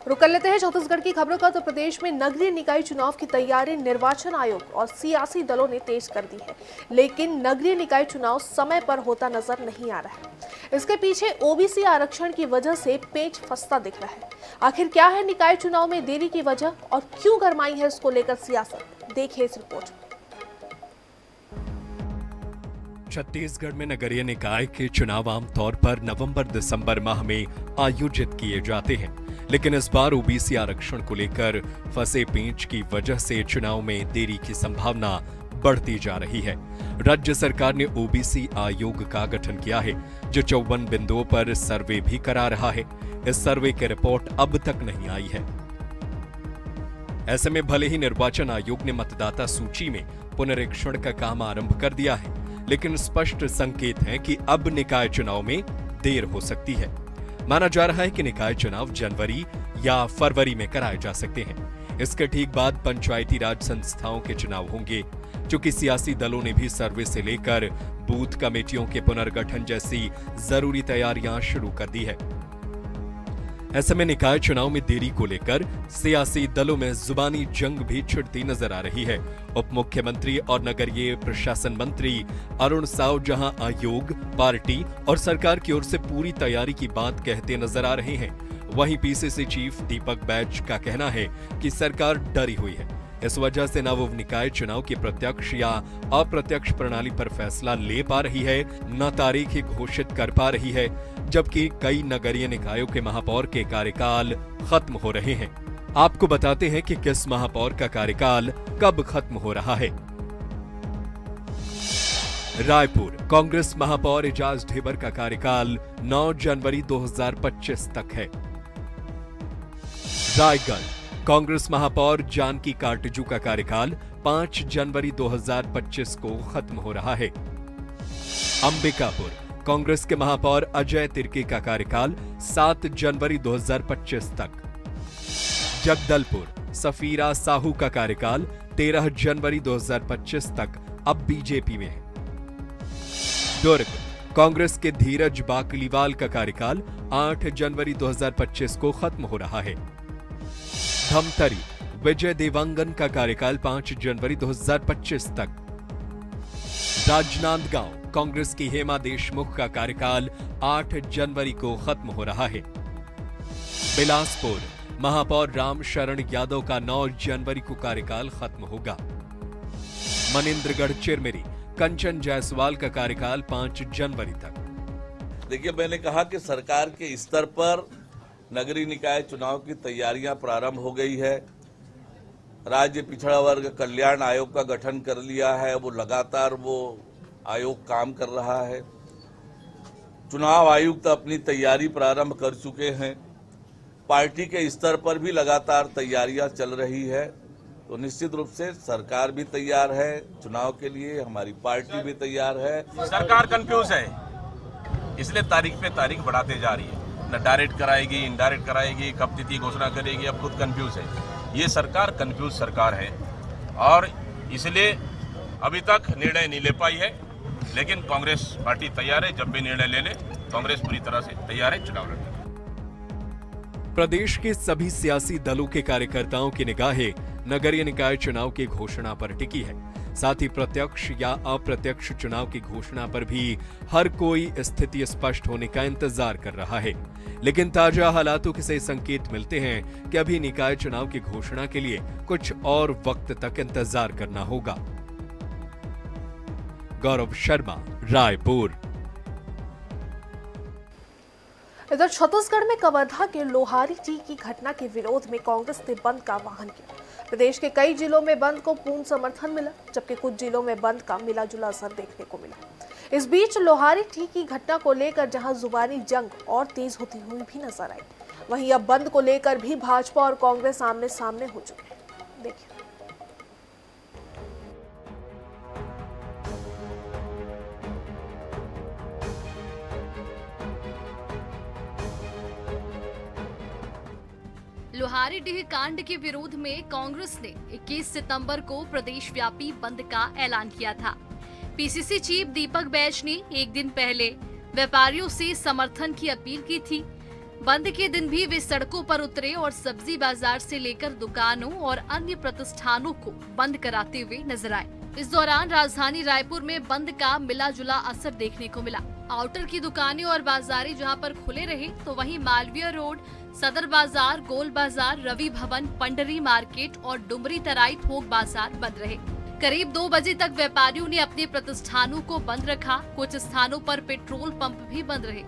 रुक कर लेते हैं छत्तीसगढ़ की खबरों का। तो प्रदेश में नगरीय निकाय चुनाव की तैयारी निर्वाचन आयोग और सियासी दलों ने तेज कर दी है, लेकिन नगरीय निकाय चुनाव समय पर होता नजर नहीं आ रहा है। इसके पीछे ओबीसी आरक्षण की वजह से पेच फंसता दिख रहा है। आखिर क्या है निकाय चुनाव में देरी की वजह और क्यों गरमाई है इसको लेकर सियासत, देखिए इस रिपोर्ट में। छत्तीसगढ़ में नगरीय निकाय के चुनाव आमतौर पर नवंबर-दिसंबर माह में आयोजित किए जाते हैं, लेकिन इस बार ओबीसी आरक्षण को लेकर फंसे पेंच की वजह से चुनाव में देरी की संभावना बढ़ती जा रही है। राज्य सरकार ने ओबीसी आयोग का गठन किया है, जो 54 बिंदुओं पर सर्वे भी करा रहा है। इस सर्वे की रिपोर्ट अब तक नहीं आई है। ऐसे में भले ही निर्वाचन आयोग ने मतदाता सूची में पुनरीक्षण का काम आरंभ कर दिया है, लेकिन स्पष्ट संकेत है कि अब निकाय चुनाव में देर हो सकती है। माना जा रहा है कि निकाय चुनाव जनवरी या फरवरी में कराए जा सकते हैं। इसके ठीक बाद पंचायती राज संस्थाओं के चुनाव होंगे, चूंकि सियासी दलों ने भी सर्वे से लेकर बूथ कमेटियों के पुनर्गठन जैसी जरूरी तैयारियां शुरू कर दी है। ऐसे में निकाय चुनाव में देरी को लेकर सियासी दलों में जुबानी जंग भी छिड़ती नजर आ रही है। उप मुख्यमंत्री और नगरीय प्रशासन मंत्री अरुण साव जहां आयोग, पार्टी और सरकार की ओर से पूरी तैयारी की बात कहते नजर आ रहे हैं, वहीं पीसीसी चीफ दीपक बैज का कहना है कि सरकार डरी हुई है। इस वजह से न वो निकाय चुनाव की प्रत्यक्ष या अप्रत्यक्ष प्रणाली पर फैसला ले पा रही है, न तारीख घोषित कर पा रही है, जबकि कई नगरीय निकायों के महापौर के कार्यकाल खत्म हो रहे हैं। आपको बताते हैं कि किस महापौर का कार्यकाल कब खत्म हो रहा है। रायपुर कांग्रेस महापौर एजाज ढेबर का कार्यकाल 9 जनवरी 2025 तक है। रायगढ़ कांग्रेस महापौर जानकी काटजू का कार्यकाल 5 जनवरी 2025 को खत्म हो रहा है। अंबिकापुर कांग्रेस के महापौर अजय तिर्की का कार्यकाल 7 जनवरी 2025 तक। जगदलपुर सफीरा साहू का कार्यकाल 13 जनवरी 2025 तक अब बीजेपी में है। दुर्ग कांग्रेस के धीरज बाकलीवाल का कार्यकाल 8 जनवरी 2025 को खत्म हो रहा है। धमतरी विजय देवांगन का कार्यकाल 5 जनवरी 2025 तक। राजनांदगांव कांग्रेस की हेमा देशमुख का कार्यकाल 8 जनवरी को खत्म हो रहा है। बिलासपुर महापौर राम शरण यादव का 9 जनवरी को कार्यकाल खत्म होगा। मनिंद्रगढ़ चिरमिरी कंचन जायसवाल का कार्यकाल 5 जनवरी तक। देखिए, मैंने कहा कि सरकार के स्तर पर नगरीय निकाय चुनाव की तैयारियां प्रारंभ हो गई है। राज्य पिछड़ा वर्ग कल्याण आयोग का गठन कर लिया है, वो लगातार आयोग काम कर रहा है। चुनाव आयुक्त अपनी तैयारी प्रारंभ कर चुके हैं। पार्टी के स्तर पर भी लगातार तैयारियां चल रही है, तो निश्चित रूप से सरकार भी तैयार है चुनाव के लिए, हमारी पार्टी भी तैयार है। सरकार कंफ्यूज है, इसलिए तारीख पे तारीख बढ़ाते जा रही है। न डायरेक्ट कराएगी, इनडायरेक्ट कराएगी, कब तिथि घोषणा करेगी, अब खुद कंफ्यूज है। ये सरकार कंफ्यूज सरकार है और इसलिए अभी तक निर्णय नहीं ले पाई है, लेकिन कांग्रेस पार्टी तैयार है। जब भी निर्णय ले ले, कांग्रेस पूरी तरह से तैयार है चुनाव लड़ने। प्रदेश के सभी सियासी दलों के कार्यकर्ताओं की निगाहें नगरीय निकाय चुनाव की घोषणा पर टिकी है। साथ ही प्रत्यक्ष या अप्रत्यक्ष चुनाव की घोषणा पर भी हर कोई स्थिति स्पष्ट होने का इंतजार कर रहा है, लेकिन ताजा हालातों से संकेत मिलते हैं कि अभी निकाय चुनाव की घोषणा के लिए कुछ और वक्त तक इंतजार करना होगा। गौरव शर्मा, रायपुर। इधर छत्तीसगढ़ में कवर्धा के लोहारी टी की घटना के विरोध में कांग्रेस ने बंद का आह्वान किया। प्रदेश के कई जिलों में बंद को पूर्ण समर्थन मिला, जबकि कुछ जिलों में बंद का मिला जुला असर देखने को मिला। इस बीच लोहारी टी की घटना को लेकर जहां जुबानी जंग और तेज होती हुई भी नजर आई, वहीं अब बंद को लेकर भी भाजपा और कांग्रेस आमने सामने हो चुके हैं। देखिए। लोहारीडीह कांड के विरोध में कांग्रेस ने 21 सितंबर को प्रदेश व्यापी बंद का ऐलान किया था। पीसीसी चीफ दीपक बैज ने एक दिन पहले व्यापारियों से समर्थन की अपील की थी। बंद के दिन भी वे सड़कों पर उतरे और सब्जी बाजार से लेकर दुकानों और अन्य प्रतिष्ठानों को बंद कराते हुए नजर आए। इस दौरान राजधानी रायपुर में बंद का मिला जुला असर देखने को मिला। आउटर की दुकानें और बाजारें जहां पर खुले रहे, तो वहीं मालवीय रोड, सदर बाजार, गोल बाजार, रवि भवन, पंडरी मार्केट और डुमरी तराई थोक बाजार बंद रहे। करीब 2 बजे तक व्यापारियों ने अपने प्रतिष्ठानों को बंद रखा। कुछ स्थानों पर पेट्रोल पंप भी बंद रहे।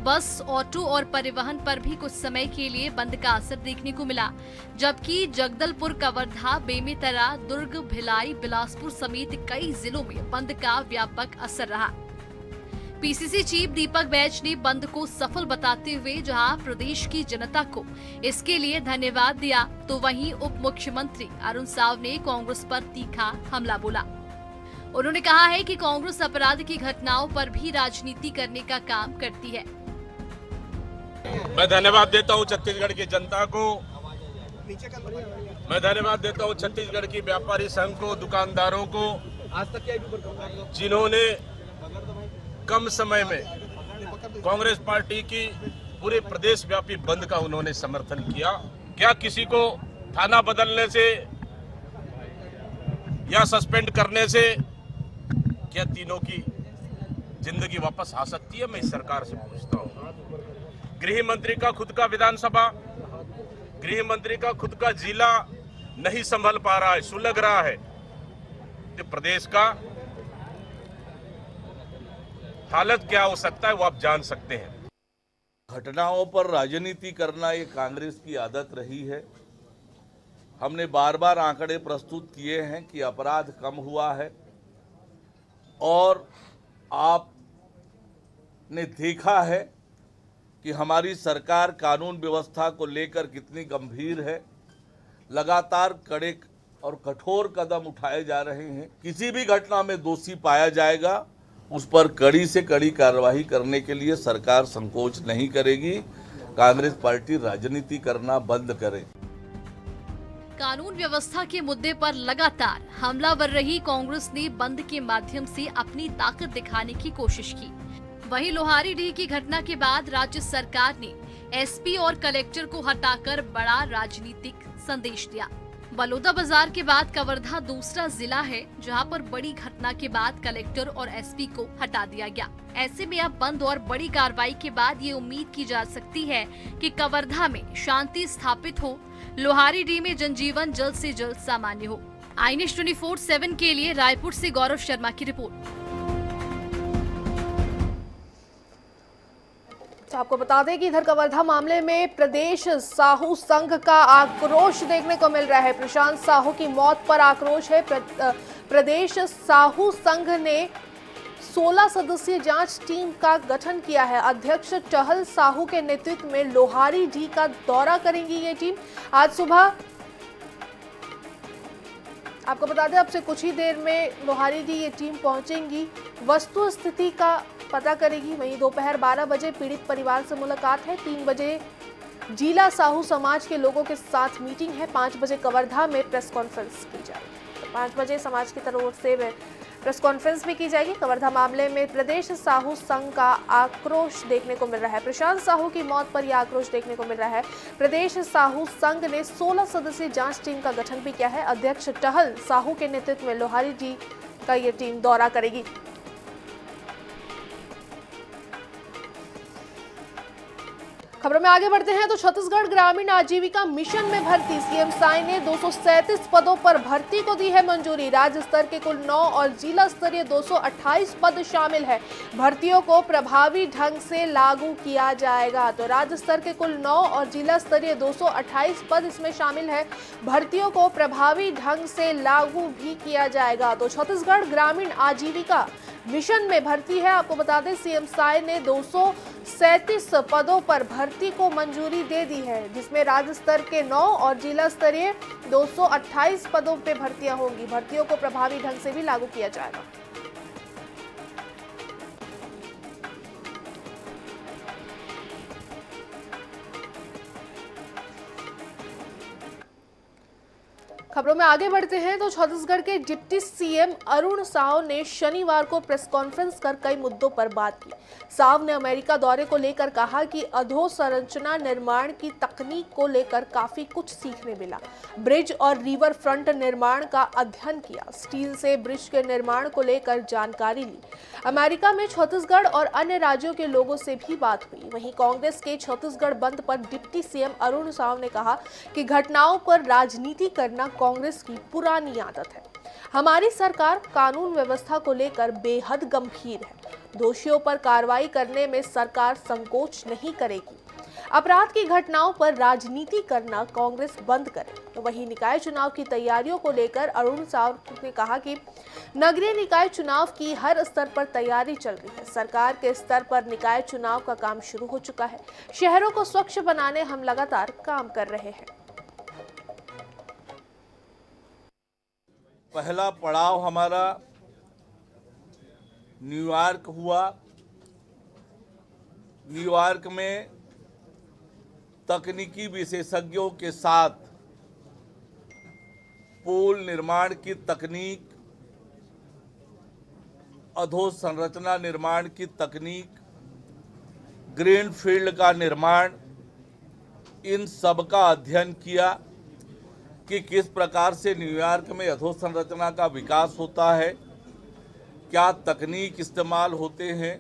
बस, ऑटो और परिवहन पर भी कुछ समय के लिए बंद का असर देखने को मिला, जबकि जगदलपुर, कवर्धा, बेमेतरा, दुर्ग, भिलाई, बिलासपुर समेत कई जिलों में बंद का व्यापक असर रहा। पीसीसी चीफ दीपक बैज ने बंद को सफल बताते हुए जहां प्रदेश की जनता को इसके लिए धन्यवाद दिया, तो वहीं उप मुख्यमंत्री अरुण साव ने कांग्रेस पर तीखा हमला बोला। उन्होंने कहा है कि कांग्रेस अपराध की घटनाओं पर भी राजनीति करने का काम करती है। मैं धन्यवाद देता हूं छत्तीसगढ़ की जनता को, मैं धन्यवाद देता हूं छत्तीसगढ़ की व्यापारी संघ को, दुकानदारों को, जिन्होंने कम समय में कांग्रेस पार्टी की पूरे प्रदेश व्यापी बंद का उन्होंने समर्थन किया। क्या किसी को थाना बदलने से या सस्पेंड करने से क्या तीनों की जिंदगी वापस आ सकती है? मैं इस सरकार से पूछता हूं। गृह मंत्री का खुद का विधानसभा, गृह मंत्री का खुद का जिला नहीं संभल पा रहा है, सुलग रहा है, तो प्रदेश का हालत क्या हो सकता है वो आप जान सकते हैं। घटनाओं पर राजनीति करना ये कांग्रेस की आदत रही है। हमने बार बार आंकड़े प्रस्तुत किए हैं कि अपराध कम हुआ है और आपने देखा है कि हमारी सरकार कानून व्यवस्था को लेकर कितनी गंभीर है। लगातार कड़े और कठोर कदम उठाए जा रहे हैं। किसी भी घटना में दोषी पाया जाएगा उस पर कड़ी से कड़ी कार्रवाई करने के लिए सरकार संकोच नहीं करेगी। कांग्रेस पार्टी राजनीति करना बंद करे। कानून व्यवस्था के मुद्दे पर लगातार हमलावर रही कांग्रेस ने बंद के माध्यम से अपनी ताकत दिखाने की कोशिश की। वहीं लोहारीडीह की घटना के बाद राज्य सरकार ने एसपी और कलेक्टर को हटाकर बड़ा राजनीतिक संदेश दिया। बलौदा बाजार के बाद कवर्धा दूसरा जिला है जहां पर बड़ी घटना के बाद कलेक्टर और एसपी को हटा दिया गया। ऐसे में अब बंद और बड़ी कार्रवाई के बाद ये उम्मीद की जा सकती है कि कवर्धा में शांति स्थापित हो, लोहारीडीह में जनजीवन जल्द से जल्द सामान्य हो। आईएनएस 24/7 के लिए रायपुर से गौरव शर्मा की रिपोर्ट। तो आपको बता दें कि इधर कवर्धा मामले में प्रदेश साहू संघ का आक्रोश देखने को मिल रहा है। प्रशांत साहू की मौत पर आक्रोश है। प्रदेश साहू संघ ने 16 सदस्यीय जांच टीम का गठन किया है। अध्यक्ष टहल साहू के नेतृत्व में लोहारीडीह का दौरा करेंगी ये टीम। आज सुबह आपको बता दें अब से कुछ ही देर में लोहारीडीह ये टीम पहुंचेंगी, वस्तु स्थिति का पता करेगी। वहीं दोपहर 12 बजे पीड़ित परिवार से मुलाकात है। 3 बजे जीला साहू समाज के लोगों के साथ मीटिंग है। 5 बजे कवर्धा में प्रेस कॉन्फ्रेंस की जाएगी। तो 5 बजे समाज की तरफ से प्रेस कॉन्फ्रेंस भी की जाएगी। कवर्धा मामले में प्रदेश साहू संघ का आक्रोश देखने को मिल रहा है। प्रशांत साहू की मौत पर यह आक्रोश देखने को मिल रहा है। प्रदेश साहू संघ ने 16 सदस्यीय जांच टीम का गठन भी किया है। अध्यक्ष टहल साहू के नेतृत्व में लोहारीडीह का ये टीम दौरा करेगी। खबरों में आगे बढ़ते हैं तो छत्तीसगढ़ ग्रामीण आजीविका मिशन में भर्ती। सीएम साई ने 237 पदों पर भर्ती को दी है मंजूरी। राज्य स्तर के कुल 9 और जिला स्तरीय 228 पद शामिल है। भर्तियों को प्रभावी ढंग से लागू किया जाएगा। तो राज्य स्तर के कुल 9 और जिला स्तरीय 228 पद इसमें शामिल है। भर्तियों को प्रभावी ढंग से लागू भी किया जाएगा। तो छत्तीसगढ़ ग्रामीण आजीविका मिशन में भर्ती है। आपको बता दें सीएम साई ने 237 पदों पर भर्ती को मंजूरी दे दी है, जिसमें राज्य स्तर के 9 और जिला स्तरीय 228 पदों पे भर्तियां होंगी। भर्तियों को प्रभावी ढंग से भी लागू किया जाएगा। खबरों में आगे बढ़ते हैं तो छत्तीसगढ़ के डिप्टी सीएम अरुण साव ने शनिवार को प्रेस कॉन्फ्रेंस कर कई मुद्दों पर बात की। साव ने अमेरिका दौरे को लेकर कहा कि अधोसंरचना निर्माण की तकनीक को लेकर काफी कुछ सीखने मिला। ब्रिज और रिवर फ्रंट निर्माण का अध्ययन किया, स्टील से ब्रिज के निर्माण को लेकर जानकारी ली। अमेरिका में छत्तीसगढ़ और अन्य राज्यों के लोगों से भी बात हुई। वहीं कांग्रेस के छत्तीसगढ़ बंद पर डिप्टी सीएम अरुण साव ने कहा कि घटनाओं पर राजनीति करना कांग्रेस की पुरानी आदत है। हमारी सरकार कानून व्यवस्था को लेकर बेहद गंभीर है। दोषियों पर कार्रवाई करने में सरकार संकोच नहीं करेगी। अपराध की घटनाओं पर राजनीति करना कांग्रेस बंद करे। तो वहीं निकाय चुनाव की तैयारियों को लेकर अरुण साव ने कहा कि नगरीय निकाय चुनाव की हर स्तर पर तैयारी चल रही है। सरकार के स्तर पर निकाय चुनाव का काम शुरू हो चुका है। शहरों को स्वच्छ बनाने हम लगातार काम कर रहे हैं। पहला पड़ाव हमारा न्यूयॉर्क हुआ। न्यूयॉर्क में तकनीकी विशेषज्ञों के साथ पुल निर्माण की तकनीक, अधोसंरचना निर्माण की तकनीक, ग्रीन फील्ड का निर्माण, इन सब का अध्ययन किया कि किस प्रकार से न्यूयॉर्क में अधोसंरचना का विकास होता है, क्या तकनीक इस्तेमाल होते हैं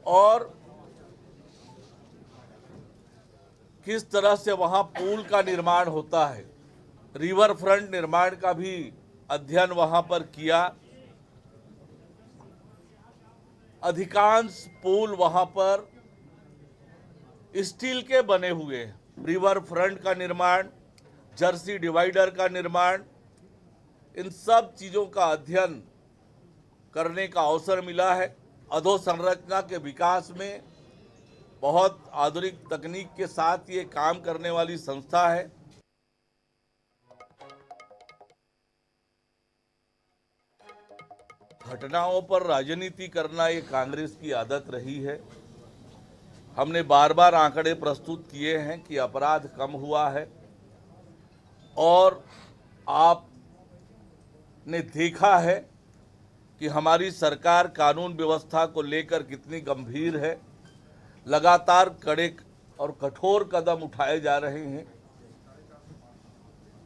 और किस तरह से वहाँ पुल का निर्माण होता है। रिवर फ्रंट निर्माण का भी अध्ययन वहाँ पर किया। अधिकांश पुल वहाँ पर स्टील के बने हुए हैं। रिवर फ्रंट का निर्माण, जर्सी डिवाइडर का निर्माण, इन सब चीज़ों का अध्ययन करने का अवसर मिला है। अधोसंरचना के विकास में बहुत आधुनिक तकनीक के साथ ये काम करने वाली संस्था है। घटनाओं पर राजनीति करना ये कांग्रेस की आदत रही है। हमने बार बार आंकड़े प्रस्तुत किए हैं कि अपराध कम हुआ है और आपने देखा है कि हमारी सरकार कानून व्यवस्था को लेकर कितनी गंभीर है। लगातार कड़े और कठोर कदम उठाए जा रहे हैं।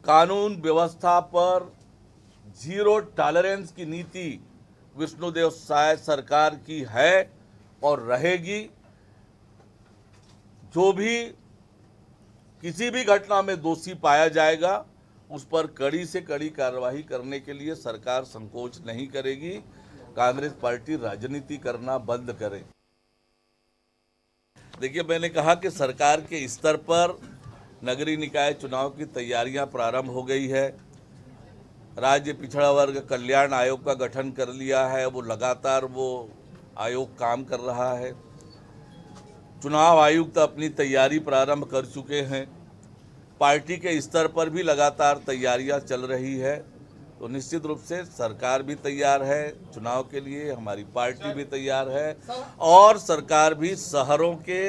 कानून व्यवस्था पर जीरो टॉलरेंस की नीति विष्णुदेव साय सरकार की है और रहेगी। जो भी किसी भी घटना में दोषी पाया जाएगा उस पर कड़ी से कड़ी कार्रवाई करने के लिए सरकार संकोच नहीं करेगी। कांग्रेस पार्टी राजनीति करना बंद करे। देखिए, मैंने कहा कि सरकार के स्तर पर नगरीय निकाय चुनाव की तैयारियां प्रारंभ हो गई है। राज्य पिछड़ा वर्ग कल्याण आयोग का गठन कर लिया है। वो लगातार आयोग काम कर रहा है। चुनाव आयुक्त अपनी तैयारी प्रारंभ कर चुके हैं। पार्टी के स्तर पर भी लगातार तैयारियां चल रही है। तो निश्चित रूप से सरकार भी तैयार है चुनाव के लिए, हमारी पार्टी भी तैयार है और सरकार भी शहरों के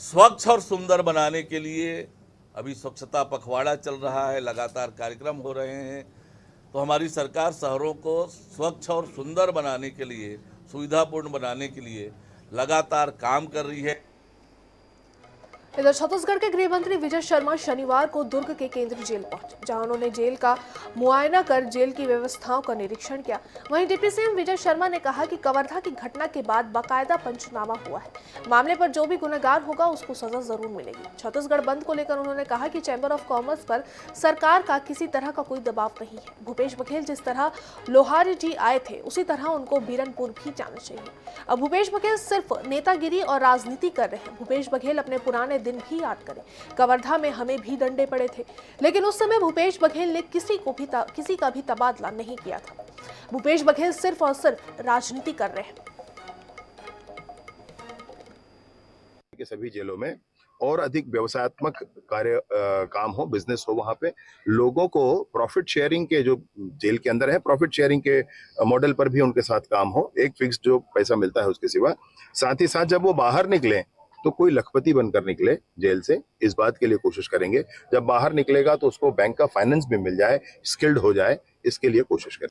स्वच्छ और सुंदर बनाने के लिए, अभी स्वच्छता पखवाड़ा चल रहा है, लगातार कार्यक्रम हो रहे हैं। तो हमारी सरकार शहरों को स्वच्छ और सुंदर बनाने के लिए, सुविधापूर्ण बनाने के लिए लगातार काम कर रही है। इधर छत्तीसगढ़ के गृह मंत्री विजय शर्मा शनिवार को दुर्ग के केंद्रीय जेल पहुंचे, जहां उन्होंने जेल का मुआयना कर जेल की व्यवस्थाओं का निरीक्षण किया। वहीं डिप्टी सीएम विजय शर्मा ने कहा कि कवर्धा की घटना के बाद बाकायदा पंचनामा हुआ है। मामले पर जो भी गुनहगार होगा उसको सजा जरूर मिलेगी। छत्तीसगढ़ बंद को लेकर उन्होंने कहा कि चैंबर ऑफ कॉमर्स पर सरकार का किसी तरह का कोई दबाव नहीं है। भूपेश बघेल जिस तरह लोहारी जी आए थे उसी तरह उनको बीरनपुर भी जाना चाहिए। अब भूपेश बघेल सिर्फ नेतागिरी और राजनीति कर रहे हैं। भूपेश बघेल अपने पुराने दिन भी याद करें। कवर्धा में हमें भी डंडे पड़े थे, लेकिन उस समय भूपेश बघेल ने किसी का भी तबादला नहीं किया था। भूपेश बघेल सिर्फ और सिर्फ राजनीति कर रहे हैं। के सभी जेलों में और अधिक व्यवसायत्मक कार्य काम हो, बिजनेस हो, वहां पे लोगों को प्रॉफिट शेयरिंग के, जो जेल के अंदर है, प्रॉफिट शेयरिंग के मॉडल पर भी उनके साथ काम हो। एक फिक्स जो पैसा मिलता है उसके सिवा, साथ ही साथ जब वो बाहर निकले तो कोई लखपति बनकर निकले जेल से, इस बात के लिए कोशिश करेंगे। जब बाहर निकलेगा तो उसको बैंक का फाइनेंस भी मिल जाए, स्किल्ड हो जाए, इसके लिए कोशिश करें।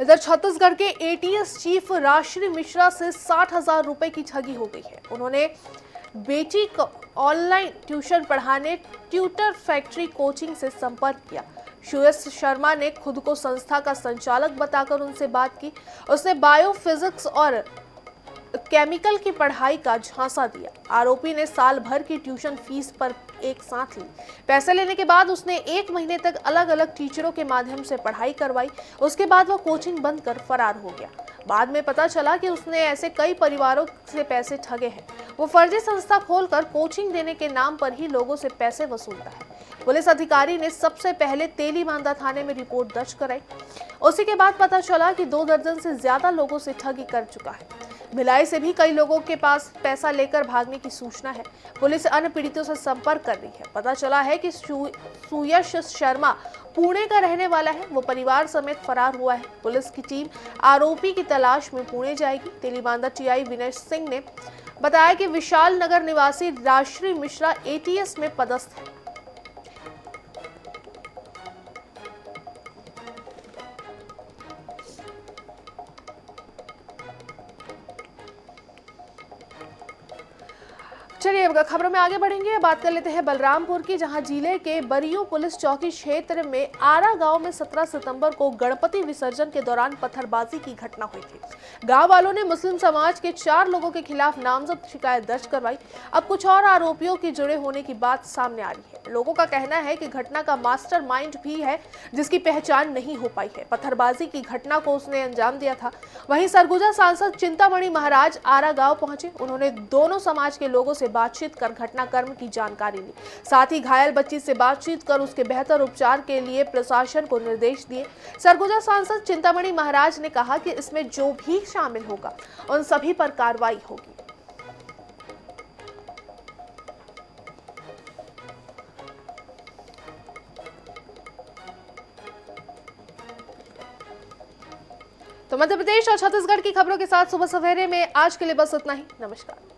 इधर छत्तीसगढ़ के एटीएस चीफ राश्री मिश्रा से 60,000 रुपए की ठगी हो गई है। उन्होंने बेटी को ऑनलाइन ट्यूशन पढ़ाने ट्यूटर फैक्ट्री कोचिंग से संपर्क किया। सुयश शर्मा ने खुद को संस्था का संचालक बताकर उनसे बात की। उसने बायोफिजिक्स और केमिकल की पढ़ाई का झांसा दिया। आरोपी ने साल भर की ट्यूशन फीस पर एक साथ ली। पैसे लेने के बाद उसने 1 महीने तक अलग अलग टीचरों के माध्यम से पढ़ाई करवाई। उसके बाद वह कोचिंग बंद कर फरार हो गया। बाद में पता चला कि उसने ऐसे कई परिवारों से पैसे ठगे हैं। वो फर्जी संस्था खोलकर कोचिंग देने के नाम पर ही लोगों से पैसे वसूलता है। पुलिस अधिकारी ने सबसे पहले तेलीबांधा थाने में रिपोर्ट दर्ज कराई। उसी के बाद पता चला कि 2 दर्जन से ज्यादा लोगों से ठगी कर चुका है। भिलाई से भी कई लोगों के पास पैसा लेकर भागने की सूचना है। पुलिस अन्य पीड़ितों से संपर्क कर रही है। पता चला है कि सुयश शर्मा पुणे का रहने वाला है। वो परिवार समेत फरार हुआ है। पुलिस की टीम आरोपी की तलाश में पुणे जाएगी। तेलीबांधा टीआई विनय सिंह ने बताया कि विशाल नगर निवासी राश्री मिश्रा एटीएस में पदस्थ है। चलिए अब खबरों में आगे बढ़ेंगे। बात कर लेते हैं बलरामपुर की, जहां जिले के बरियो पुलिस चौकी क्षेत्र में आरा गांव में 17 सितंबर को गणपति विसर्जन के दौरान पत्थरबाजी की घटना हुई थी। गांव वालों ने मुस्लिम समाज के 4 लोगों के खिलाफ नामजद शिकायत दर्ज करवाई। अब कुछ और आरोपियों के जुड़े होने की बात सामने आ रही है। लोगों का कहना है कि घटना का मास्टरमाइंड भी है, जिसकी पहचान नहीं हो पाई है। पत्थरबाजी की घटना को उसने अंजाम दिया था। वहीं सरगुजा सांसद चिंतामणि महाराज आरा गांव पहुंचे। उन्होंने दोनों समाज के लोगों से बातचीत कर घटनाक्रम की जानकारी ली। साथ ही घायल बच्ची से बातचीत कर उसके बेहतर उपचार के लिए प्रशासन को निर्देश दिए। सरगुजा सांसद चिंतामणि महाराज ने कहा कि इसमें जो भी शामिल होगा उन सभी पर कार्रवाई होगी। तो मध्य प्रदेश और छत्तीसगढ़ की खबरों के साथ सुबह सवेरे में आज के लिए बस इतना ही। नमस्कार।